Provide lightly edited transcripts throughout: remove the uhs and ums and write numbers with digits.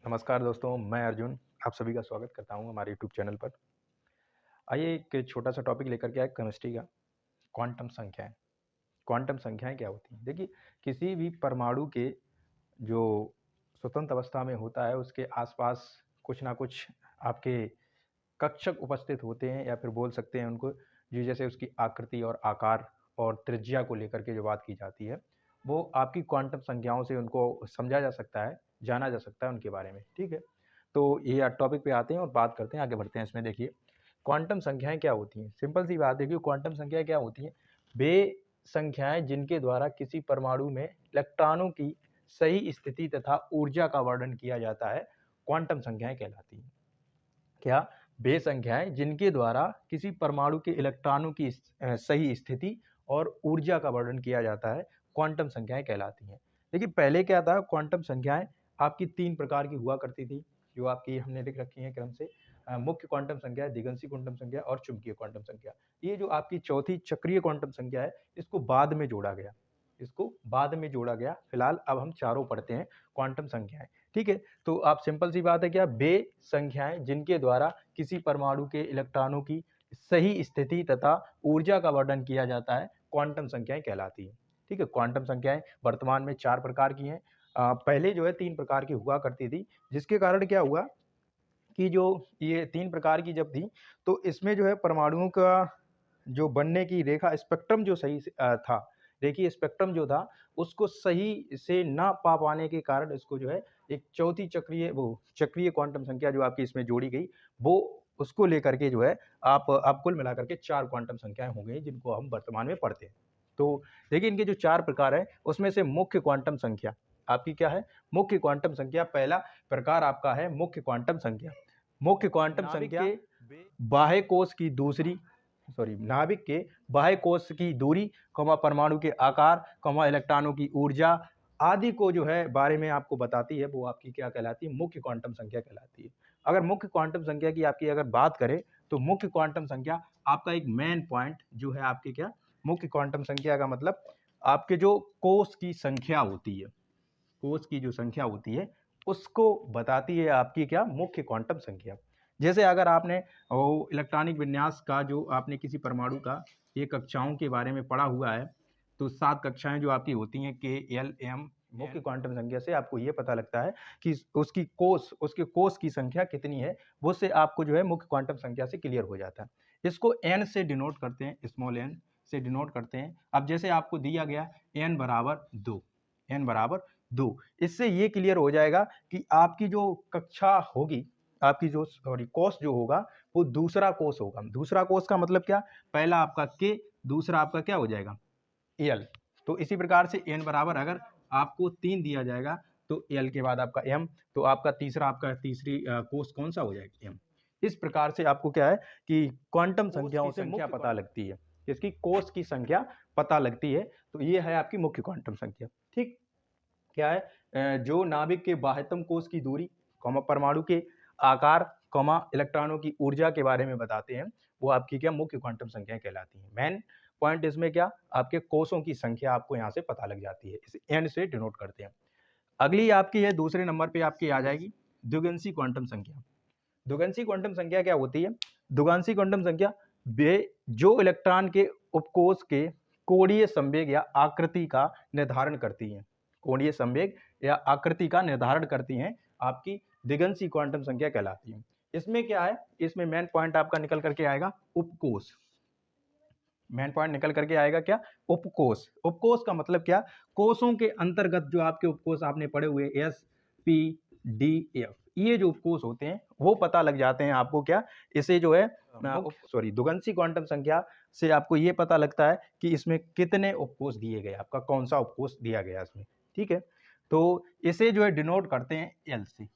नमस्कार दोस्तों, मैं अर्जुन आप सभी का स्वागत करता हूँ हमारे यूट्यूब चैनल पर। आइए एक छोटा-सा टॉपिक लेकर के आए केमिस्ट्री का, क्वांटम संख्याएँ। क्वांटम संख्याएँ क्या होती हैं? देखिए, किसी भी परमाणु के जो स्वतंत्र अवस्था में होता है, उसके आस-पास कुछ ना कुछ आपके कक्षक उपस्थित होते हैं या फिर बोल सकते हैं उनको, जी जैसे उसकी आकृति और आकार और त्रिज्या को लेकर के जो बात की जाती है, वो आपकी क्वांटम संख्याओं से उनको समझा जा सकता है, जाना जा सकता है उनके बारे में, ठीक है? तो ये टॉपिक पे आते हैं और बात करते हैं, आगे बढ़ते हैं इसमें। देखिए, क्वांटम संख्याएँ क्या होती हैं? सिंपल सी बात है कि क्वांटम संख्याएँ क्या होती हैं? वे संख्याएँ जिनके द्वारा किसी परमाणु में इलेक्ट्रॉनों की सही स्थिति तथा ऊर्जा का वर्णन किया जाता है, क्वांटम संख्याएँ कहलाती हैं। क्या? वे संख्याएँ जिनके द्वारा किसी परमाणु के इलेक्ट्रॉनों की सही स्थिति और ऊर्जा का वर्णन किया जाता है, क्वांटम संख्याएँ कहलाती हैं। देखिए, पहले क्या था, क्वांटम संख्याएँ आपकी 3 प्रकार की हुआ करती थी, जो आपकी हमने लिख रखी हैं क्रम से। मुख्य क्वांटम संख्या, दिगंशी क्वांटम संख्या और चुंबकीय क्वांटम संख्या। ये जो आपकी चौथी चक्रीय क्वांटम संख्या है, इसको बाद में जोड़ा गया। फिलहाल अब हम चारों पढ़ते हैं क्वांटम संख्याएँ, ठीक है? तो आप सिंपल सी बात है क्या, वे संख्याएँ जिनके द्वारा किसी परमाणु के इलेक्ट्रॉनों की सही स्थिति तथा ऊर्जा का वर्णन किया जाता है, क्वांटम संख्याएँ कहलाती हैं, ठीक है? क्वांटम संख्याएँ वर्तमान में 4 प्रकार की हैं। पहले जो है 3 प्रकार की हुआ करती थी, जिसके कारण क्या हुआ कि जो ये 3 प्रकार की जब थी, तो इसमें जो है परमाणुओं का जो बनने की रेखा स्पेक्ट्रम जो सही से था, देखिए स्पेक्ट्रम जो था, उसको सही से ना पा पाने के कारण इसको जो है एक चौथी चक्रीय क्वांटम संख्या जो आपकी इसमें जोड़ी गई, वो उसको लेकर के जो है आप कुल मिलाकर के 4 क्वांटम संख्याएँ हो गई, जिनको हम वर्तमान में पढ़ते हैं। तो देखिए, इनके जो 4 प्रकार हैं, उसमें से मुख्य क्वांटम संख्या आपकी क्या है? मुख्य क्वांटम संख्या पहला प्रकार आपका है मुख्य क्वांटम संख्या। मुख्य क्वांटम संख्या बाह्य कोश की दूसरी नाभिक के बाह्य कोश की दूरी, परमाणु के आकार, इलेक्ट्रॉनों की ऊर्जा आदि को जो है बारे में आपको बताती है, वो आपकी क्या कहलाती है? मुख्य क्वांटम संख्या कहलाती है। अगर मुख्य क्वांटम संख्या की आपकी अगर बात करें, तो मुख्य क्वांटम संख्या आपका एक मेन पॉइंट जो है आपकी क्या? मुख्य क्वांटम संख्या का मतलब आपके जो कोष की संख्या होती है, कोष की जो संख्या होती है, उसको बताती है आपकी क्या? मुख्य क्वांटम संख्या। जैसे अगर आपने वो इलेक्ट्रॉनिक विन्यास का जो आपने किसी परमाणु का ये कक्षाओं के बारे में पढ़ा हुआ है, तो 7 कक्षाएँ जो आपकी होती हैं K, L, M, मुख्य क्वांटम संख्या से आपको ये पता लगता है कि उसके कोष की संख्या कितनी है, वो से आपको जो है मुख्य क्वांटम संख्या से क्लियर हो जाता है। इसको n से डिनोट करते हैं, स्मॉल n से डिनोट करते हैं। अब जैसे आपको दिया गया n बराबर 2, n बराबर 2, इससे ये क्लियर हो जाएगा कि आपकी जो कक्षा होगी, आपकी जो कोष जो होगा, वो दूसरा कोष होगा। दूसरा कोष का मतलब क्या? पहला आपका K, दूसरा आपका क्या हो जाएगा? L। तो इसी प्रकार से n बराबर अगर आपको 3 दिया जाएगा, तो L के बाद आपका M, तो आपका तीसरी कोष कौन सा हो जाएगा? M। इस प्रकार से आपको क्या है कि क्वांटम संख्याओं से संख्या पता लगती है, इसकी कोष की संख्या पता लगती है। तो ये है आपकी मुख्य क्वांटम संख्या, ठीक? क्या है? जो नाभिक के बाह्यतम कोष की दूरी, परमाणु के आकार, इलेक्ट्रॉनों की ऊर्जा के बारे में बताते हैं, वो आपकी क्या? मुख्य क्वांटम संख्याएँ कहलाती हैं। मेन पॉइंट इसमें क्या? आपके कोषों की संख्या आपको यहाँ से पता लग जाती है, इसे n से डिनोट करते हैं। अगली आपकी है दूसरे नंबर पे आपकी आ जाएगी द्विगंशी क्वांटम संख्या। द्विगंशी क्वांटम संख्या क्या होती है? द्विगंशी क्वांटम संख्या वे जो इलेक्ट्रॉन के उपकोष के कोणीय संवेग या आकृति का निर्धारण करती हैं, कोणीय संवेग या आकृति का निर्धारण करती हैं, आपकी द्विगंशी क्वांटम संख्या कहलाती है। इसमें क्या है? इसमें मेन पॉइंट आपका निकल करके आएगा उपकोष। मेन पॉइंट निकल करके आएगा क्या? उपकोष। उपकोष का मतलब क्या? कोषों के अंतर्गत जो आपके उपकोष आपने पढ़े हुए S, P, D, F, ये जो उपकोष होते हैं वो पता लग जाते हैं आपको क्या? इसे जो है द्विगंशी क्वांटम संख्या से आपको ये पता लगता है कि इसमें कितने उपकोष दिए गए, आपका कौन सा उपकोष दिया गया इसमें, ठीक है? तो इसे जो है डिनोट करते हैं L से,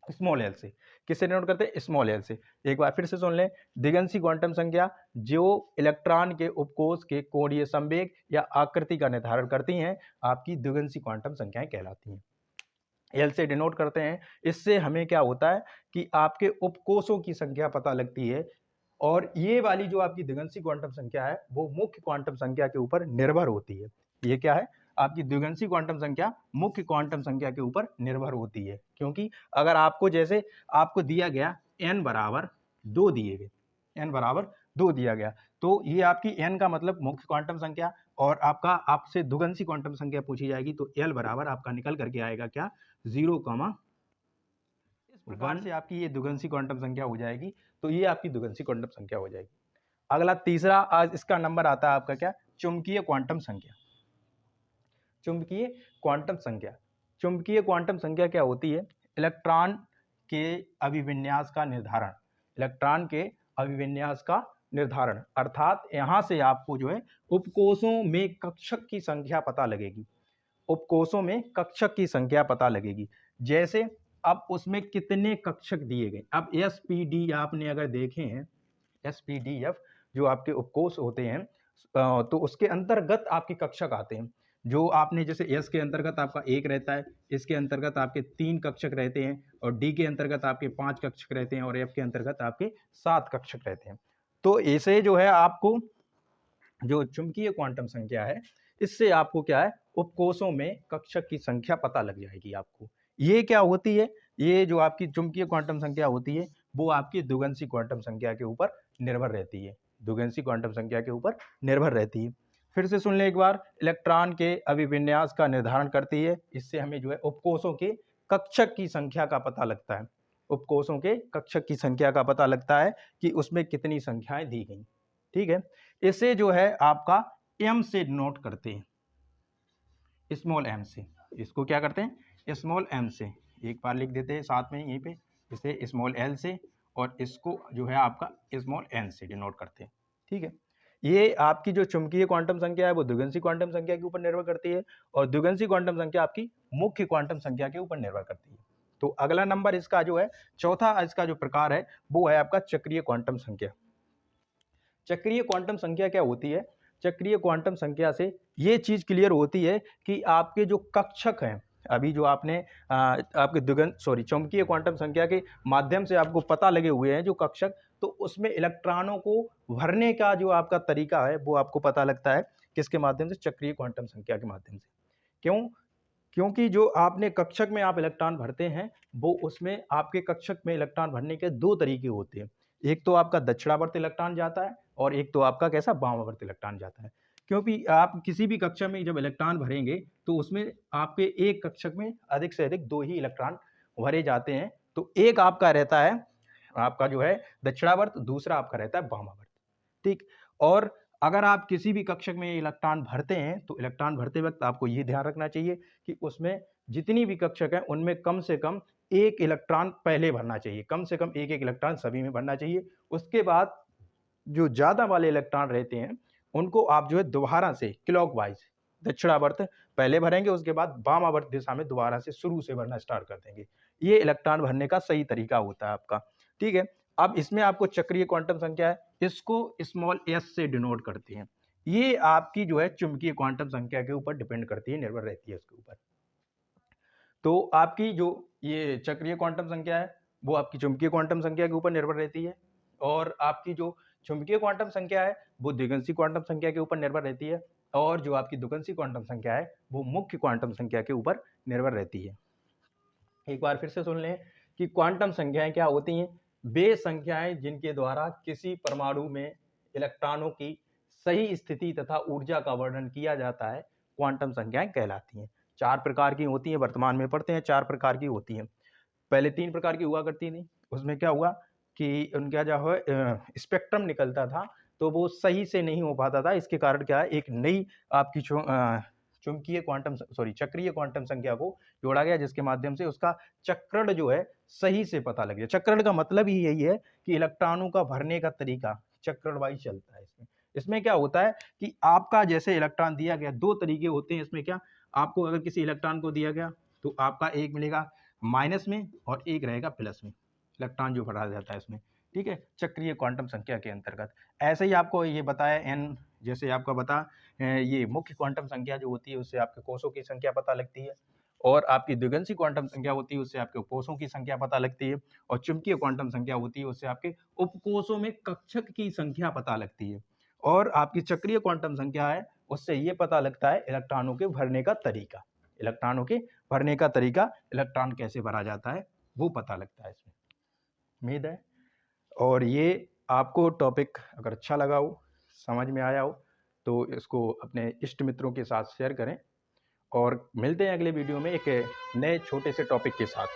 स्मॉल एल से। किससे डिनोट करते हैं? स्मॉल एल से। एक बार फिर से सुन लें, द्विगंशी क्वांटम संख्या जो इलेक्ट्रॉन के उपकोष के कोणीय संवेग या आकृति का निर्धारण करती हैं, आपकी द्विगंशी क्वांटम संख्याएं कहलाती हैं। एल से डिनोट करते हैं। इससे हमें क्या होता है कि आपके उपकोषों की संख्या पता लगती है, और ये वाली जो आपकी द्विगंशी क्वांटम संख्या है वो मुख्य क्वांटम संख्या के ऊपर निर्भर होती है। ये क्या है? आपकी द्विगंशी क्वांटम संख्या मुख्य क्वांटम संख्या के ऊपर निर्भर होती है। क्योंकि अगर आपको जैसे आपको दिया गया n बराबर 2 दिए गए, n बराबर 2 दिया गया, तो ये आपकी n का मतलब मुख्य क्वांटम संख्या, और आपका आपसे द्विगंशी क्वांटम संख्या पूछी जाएगी तो l बराबर आपका निकल करके आएगा क्या 0, इस प्रकार से आपकी ये द्विगंशी क्वांटम संख्या हो जाएगी। तो ये आपकी द्विगंशी क्वांटम संख्या हो जाएगी। अगला तीसरा आज इसका नंबर आता है आपका क्या, चुंबकीय क्वांटम संख्या। चुंबकीय क्वांटम संख्या, चुंबकीय क्वांटम संख्या क्या होती है, इलेक्ट्रॉन के अभिविन्यास का निर्धारण, इलेक्ट्रॉन के अभिविन्यास का निर्धारण, अर्थात यहाँ से आपको जो है उपकोषों में कक्षक की संख्या पता लगेगी, उपकोषों में कक्षक की संख्या पता लगेगी। जैसे अब उसमें कितने कक्षक दिए गए, अब एसपीडी आपने अगर देखे हैं, एसपीडीएफ जो आपके उपकोष होते हैं, तो उसके अंतर्गत आपके कक्षक आते हैं। जो आपने जैसे एस के अंतर्गत आपका 1 रहता है, इसके अंतर्गत आपके 3 कक्षक रहते हैं, और डी के अंतर्गत आपके 5 कक्षक रहते हैं, और एफ के अंतर्गत आपके 7 कक्षक रहते हैं। तो ऐसे जो है आपको जो चुंबकीय क्वांटम संख्या है, इससे आपको क्या है उपकोषों में कक्षक की संख्या पता लग जाएगी आपको। ये क्या होती है, ये जो आपकी चुंबकीय क्वांटम संख्या होती है वो आपकी द्विगंशी क्वांटम संख्या के ऊपर निर्भर रहती है, द्विगंशी क्वांटम संख्या के ऊपर निर्भर रहती है। फिर से सुन ले एक बार, इलेक्ट्रॉन के अभिविन्यास का निर्धारण करती है, इससे हमें जो है उपकोषों के कक्षक की संख्या का पता लगता है, उपकोषों के कक्षक की संख्या का पता लगता है कि उसमें कितनी संख्याएं दी गई। ठीक है, इसे जो है आपका m से नोट करते हैं, स्मॉल m से, इसको क्या करते हैं स्मॉल m से, एक बार लिख देते हैं साथ में यहीं पे, इसे स्मॉल l से, और इसको जो है आपका स्मॉल n से डिनोट करते हैं। ठीक है, ये आपकी जो चुंबकीय क्वांटम संख्या है वो द्विगंशी क्वांटम संख्या के ऊपर निर्भर करती है, और द्विगंशी क्वांटम संख्या आपकी मुख्य क्वांटम संख्या के ऊपर निर्भर करती है। तो अगला नंबर इसका जो है चौथा इसका जो प्रकार है वो है आपका चक्रीय क्वांटम संख्या। चक्रीय क्वांटम संख्या क्या होती है, चक्रीय क्वांटम संख्या से ये चीज क्लियर होती है कि आपके जो कक्षक हैं, अभी जो आपने आपके चुंबकीय क्वांटम संख्या के माध्यम से आपको पता लगे हुए हैं जो कक्षक, तो उसमें इलेक्ट्रॉनों को भरने का जो आपका तरीका है वो आपको पता लगता है किसके माध्यम से, चक्रीय क्वांटम संख्या के माध्यम से। क्यों, क्योंकि जो आपने कक्षक में आप इलेक्ट्रॉन भरते हैं वो उसमें आपके कक्षक में इलेक्ट्रॉन भरने के 2 तरीके होते हैं, एक तो आपका दक्षिणावर्त इलेक्ट्रॉन जाता है और एक तो आपका कैसा वामावर्त इलेक्ट्रॉन जाता है। क्योंकि आप किसी भी कक्षक में जब इलेक्ट्रॉन भरेंगे तो उसमें आपके एक कक्षक में अधिक से अधिक 2 ही इलेक्ट्रॉन भरे जाते हैं, तो एक आपका रहता है आपका जो है दक्षिणावर्त, दूसरा आपका रहता है वामावर्त। ठीक, और अगर आप किसी भी कक्षक में इलेक्ट्रॉन भरते हैं तो इलेक्ट्रॉन भरते वक्त आपको ये ध्यान रखना चाहिए कि उसमें जितनी भी कक्षक हैं उनमें कम से कम एक इलेक्ट्रॉन पहले भरना चाहिए, कम से कम एक इलेक्ट्रॉन सभी में भरना चाहिए। उसके बाद जो ज्यादा वाले इलेक्ट्रॉन रहते हैं उनको आप जो है दोबारा से क्लॉकवाइज दक्षिणावर्त पहले भरेंगे, उसके बाद वामावर्त दिशा में दोबारा से शुरू से भरना स्टार्ट कर देंगे। ये इलेक्ट्रॉन भरने का सही तरीका होता है आपका। ठीक है, अब इसमें आपको चक्रीय क्वांटम संख्या है, इसको स्मॉल s से डिनोट करते हैं। ये आपकी जो है चुंबकीय क्वांटम संख्या के ऊपर डिपेंड करती है, निर्भर रहती है इसके ऊपर। तो आपकी जो ये चक्रीय क्वांटम संख्या है वो आपकी चुंबकीय क्वांटम संख्या के ऊपर निर्भर रहती है, और आपकी जो चुंबकीय क्वांटम संख्या है वो द्विगंशी क्वांटम संख्या के ऊपर निर्भर रहती है, और जो आपकी द्विगंशी क्वांटम संख्या है वो मुख्य क्वांटम संख्या के ऊपर निर्भर रहती है। एक बार फिर से सुन लें कि क्वांटम संख्याएं क्या होती हैं, वे संख्याएं जिनके द्वारा किसी परमाणु में इलेक्ट्रॉनों की सही स्थिति तथा ऊर्जा का वर्णन किया जाता है, क्वांटम संख्याएं कहलाती हैं। 4 प्रकार की होती हैं, वर्तमान में पढ़ते हैं 4 प्रकार की होती हैं। पहले 3 प्रकार की हुआ करती थी, उसमें क्या हुआ कि उनका जो है स्पेक्ट्रम निकलता था तो वो सही से नहीं हो पाता था। इसके कारण क्या है, एक नई आपकी चक्रीय क्वांटम संख्या को जोड़ा गया, जिसके माध्यम से उसका चक्रण जो है सही से पता लग गया। चक्रण का मतलब ही यही है कि इलेक्ट्रॉनों का भरने का तरीका चक्रण वाइज चलता है। इसमें क्या होता है कि आपका जैसे इलेक्ट्रॉन दिया गया, 2 तरीके होते हैं इसमें, क्या आपको अगर किसी इलेक्ट्रॉन को दिया गया तो आपका एक मिलेगा माइनस में और एक रहेगा प्लस में, इलेक्ट्रॉन जो भरा जाता है इसमें। ठीक है, चक्रीय क्वांटम संख्या के अंतर्गत। ऐसे ही आपको ये बताया n, जैसे आपका बता ये मुख्य क्वांटम संख्या जो होती है उससे आपके कोषों की संख्या पता लगती है, और आपकी द्विगंशी क्वांटम संख्या होती है उससे आपके उपकोषों की संख्या पता लगती है, और चुंबकीय क्वांटम संख्या होती है उससे आपके उपकोषों में कक्षक की संख्या पता लगती है, और आपकी चक्रीय क्वांटम संख्या है उससे ये पता लगता है इलेक्ट्रॉनों के भरने का तरीका, इलेक्ट्रॉनों के भरने का तरीका, इलेक्ट्रॉन कैसे भरा जाता है वो पता लगता है इसमें। उम्मीद है और ये आपको टॉपिक अगर अच्छा लगा हो, समझ में आया हो, तो इसको अपने इष्ट मित्रों के साथ शेयर करें और मिलते हैं अगले वीडियो में एक नए छोटे से टॉपिक के साथ।